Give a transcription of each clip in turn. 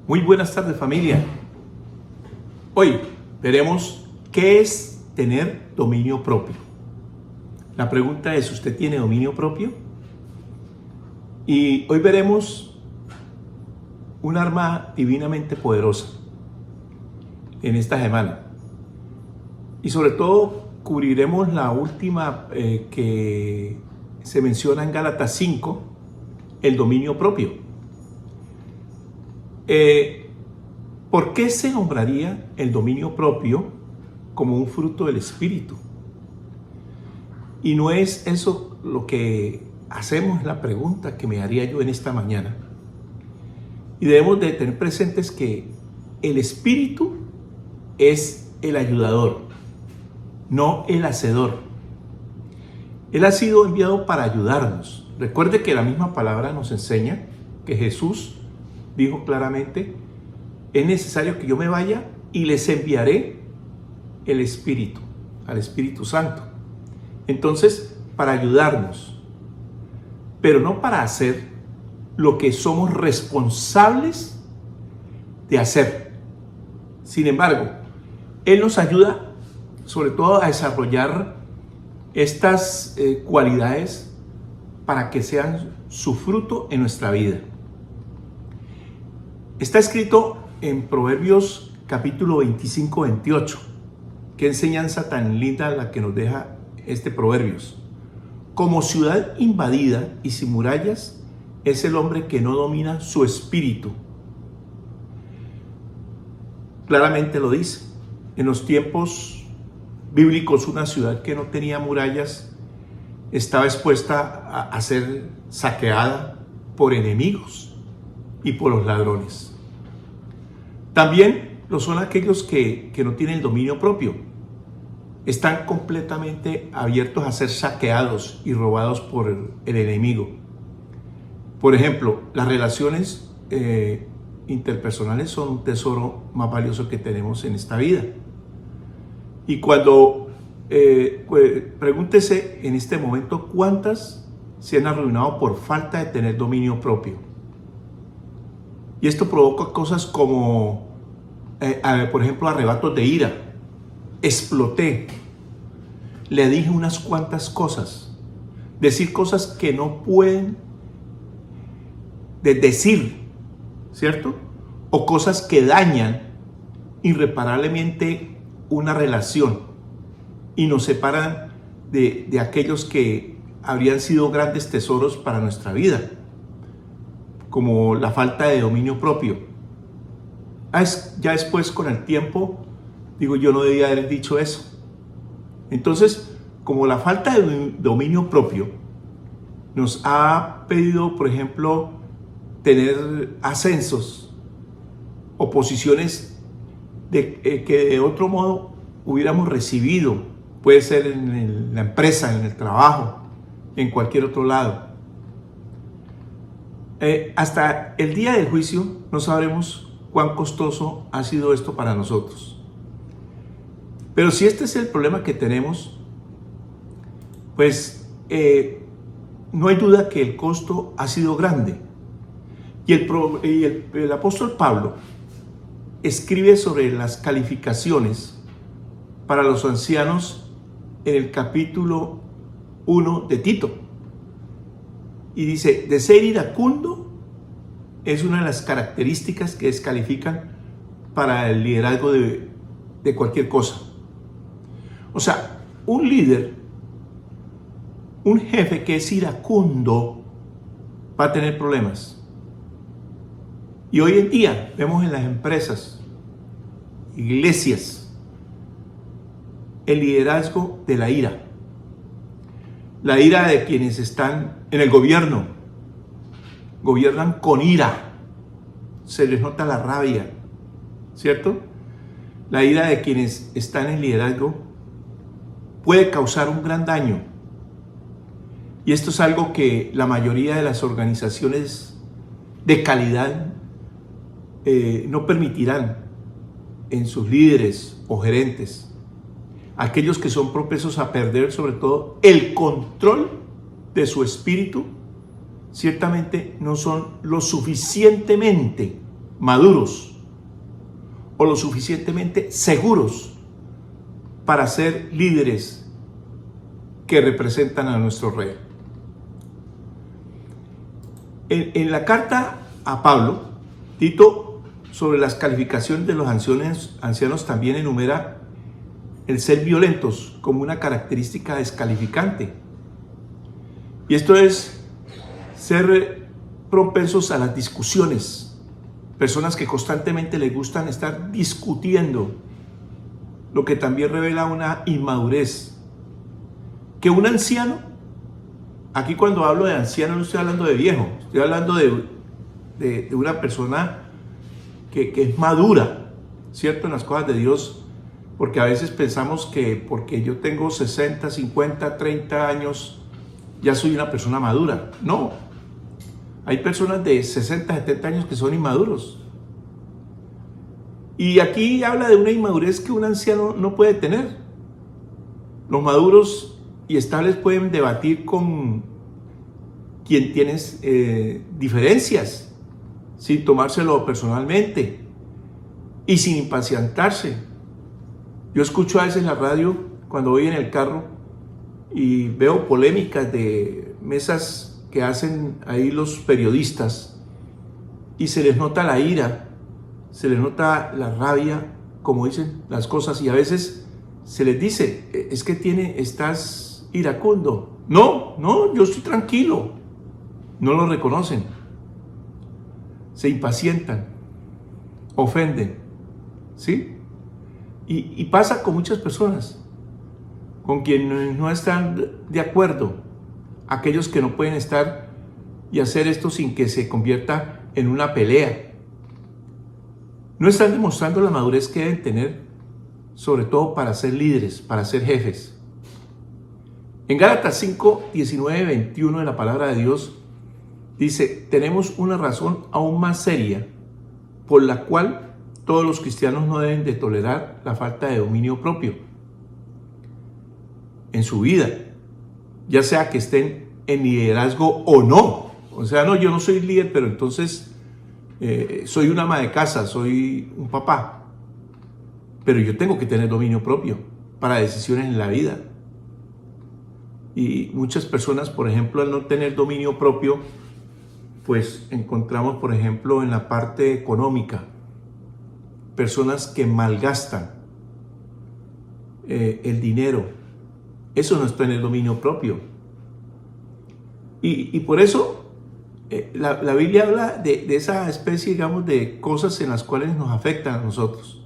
Muy buenas tardes, familia. Hoy veremos qué es tener dominio propio. La pregunta es, ¿usted tiene dominio propio? Y hoy veremos un arma divinamente poderosa en esta semana. Y sobre todo cubriremos la última que se menciona en Gálatas 5, el dominio propio. ¿Por qué se nombraría el dominio propio como un fruto del Espíritu? Y no es eso lo que hacemos, la pregunta que me haría yo en esta mañana. Y debemos de tener presentes que el Espíritu es el ayudador, no el hacedor. Él ha sido enviado para ayudarnos. Recuerde que la misma palabra nos enseña que Jesús dijo claramente: es necesario que yo me vaya y les enviaré el Espíritu, al Espíritu Santo. Entonces, para ayudarnos, pero no para hacer lo que somos responsables de hacer. Sin embargo, Él nos ayuda sobre todo a desarrollar estas cualidades para que sean su fruto en nuestra vida. Está escrito en Proverbios capítulo 25-28. Qué enseñanza tan linda la que nos deja este Proverbios. Como ciudad invadida y sin murallas es el hombre que no domina su espíritu. Claramente lo dice. En los tiempos bíblicos, una ciudad que no tenía murallas estaba expuesta a ser saqueada por enemigos y por los ladrones. También lo son aquellos que no tienen el dominio propio. Están completamente abiertos a ser saqueados y robados por el enemigo. Por ejemplo, las relaciones interpersonales son un tesoro más valioso que tenemos en esta vida. Y cuando pregúntese en este momento cuántas se han arruinado por falta de tener dominio propio. Y esto provoca cosas como, por ejemplo, arrebatos de ira. Exploté. Le dije unas cuantas cosas. Decir cosas que no pueden decir, ¿cierto? O cosas que dañan irreparablemente una relación y nos separan de aquellos que habrían sido grandes tesoros para nuestra vida, como la falta de dominio propio. Ya después, con el tiempo, digo, yo no debía haber dicho eso. Entonces, como la falta de dominio propio nos ha pedido, por ejemplo, tener ascensos o posiciones que de otro modo hubiéramos recibido, puede ser en la empresa, en el trabajo, en cualquier otro lado. Hasta el día del juicio no sabremos cuán costoso ha sido esto para nosotros. Pero si este es el problema que tenemos, pues no hay duda que el costo ha sido grande. Y el apóstol Pablo escribe sobre las calificaciones para los ancianos en el capítulo 1 de Tito. Y dice, de ser iracundo es una de las características que descalifican para el liderazgo de cualquier cosa. O sea, un líder, un jefe que es iracundo va a tener problemas. Y hoy en día vemos en las empresas, iglesias, el liderazgo de la ira. La ira de quienes están en el gobierno. Gobiernan con ira. Se les nota la rabia, ¿cierto? La ira de quienes están en liderazgo puede causar un gran daño. Y esto es algo que la mayoría de las organizaciones de calidad no permitirán en sus líderes o gerentes. Aquellos que son propensos a perder sobre todo el control de su espíritu, ciertamente no son lo suficientemente maduros o lo suficientemente seguros para ser líderes que representan a nuestro Rey. En la carta a Pablo, Tito, sobre las calificaciones de los ancianos también enumera el ser violentos como una característica descalificante. Y esto es ser propensos a las discusiones, personas que constantemente les gustan estar discutiendo, lo que también revela una inmadurez. Que un anciano, aquí cuando hablo de anciano no estoy hablando de viejo, estoy hablando de una persona que es madura, ¿cierto? En las cosas de Dios, porque a veces pensamos que porque yo tengo 60, 50, 30 años, ya soy una persona madura. No, hay personas de 60, 70 años que son inmaduros. Y aquí habla de una inmadurez que un anciano no puede tener. Los maduros y estables pueden debatir con quien tienes diferencias, sin tomárselo personalmente y sin impacientarse. Yo escucho a veces la radio cuando voy en el carro y veo polémicas de mesas que hacen ahí los periodistas y se les nota la ira, se les nota la rabia, como dicen las cosas, y a veces se les dice, es que estás iracundo. No, yo estoy tranquilo. No lo reconocen. Se impacientan, ofenden, ¿sí? Y pasa con muchas personas, con quienes no están de acuerdo, aquellos que no pueden estar y hacer esto sin que se convierta en una pelea. No están demostrando la madurez que deben tener, sobre todo para ser líderes, para ser jefes. En Gálatas 5, 19, 21 de la palabra de Dios dice, tenemos una razón aún más seria por la cual todos los cristianos no deben de tolerar la falta de dominio propio en su vida, ya sea que estén en liderazgo o no. O sea, no, yo no soy líder, pero entonces soy una ama de casa, soy un papá. Pero yo tengo que tener dominio propio para decisiones en la vida. Y muchas personas, por ejemplo, al no tener dominio propio, pues encontramos, por ejemplo, en la parte económica, personas que malgastan el dinero. Eso no es tener dominio propio. Y por eso la Biblia habla de esa especie, digamos, de cosas en las cuales nos afectan a nosotros.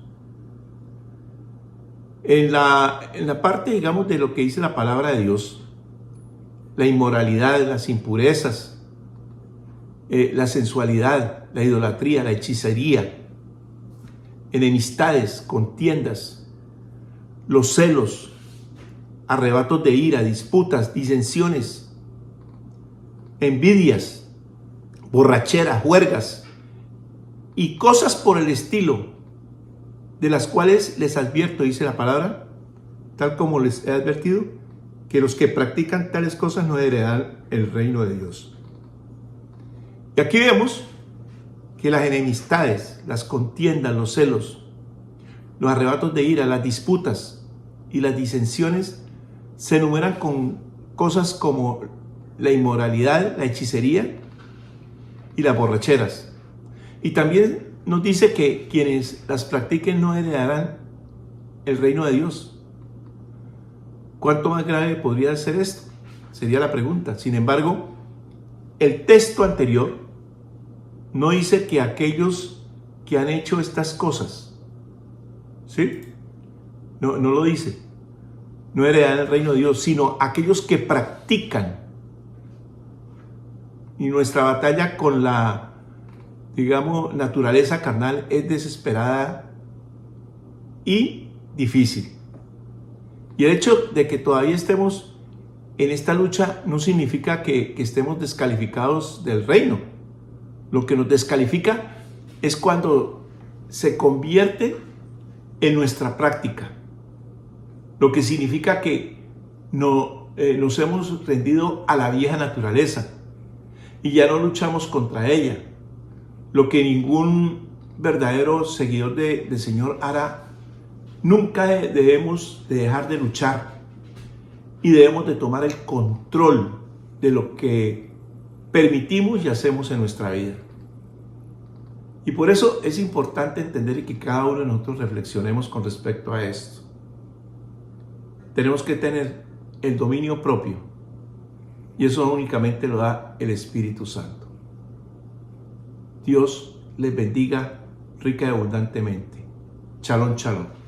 En la parte, digamos, de lo que dice la palabra de Dios, la inmoralidad, las impurezas, la sensualidad, la idolatría, la hechicería, enemistades, contiendas, los celos, arrebatos de ira, disputas, disensiones, envidias, borracheras, juergas y cosas por el estilo, de las cuales les advierto, dice la palabra, tal como les he advertido, que los que practican tales cosas no heredarán el reino de Dios. Y aquí vemos que las enemistades, las contiendas, los celos, los arrebatos de ira, las disputas y las disensiones se enumeran con cosas como la inmoralidad, la hechicería y las borracheras. Y también nos dice que quienes las practiquen no heredarán el reino de Dios. ¿Cuánto más grave podría ser esto? Sería la pregunta. Sin embargo, el texto anterior no dice que aquellos que han hecho estas cosas, ¿sí? No lo dice. No heredarán el reino de Dios, sino aquellos que practican. Y nuestra batalla con la, digamos, naturaleza carnal es desesperada y difícil. Y el hecho de que todavía estemos en esta lucha no significa que estemos descalificados del reino. Lo que nos descalifica es cuando se convierte en nuestra práctica. Lo que significa que nos hemos rendido a la vieja naturaleza y ya no luchamos contra ella. Lo que ningún verdadero seguidor del Señor hará, nunca debemos de dejar de luchar y debemos de tomar el control de lo que permitimos y hacemos en nuestra vida. Y por eso es importante entender y que cada uno de nosotros reflexionemos con respecto a esto. Tenemos que tener el dominio propio y eso únicamente lo da el Espíritu Santo. Dios les bendiga rica y abundantemente. Shalom, shalom.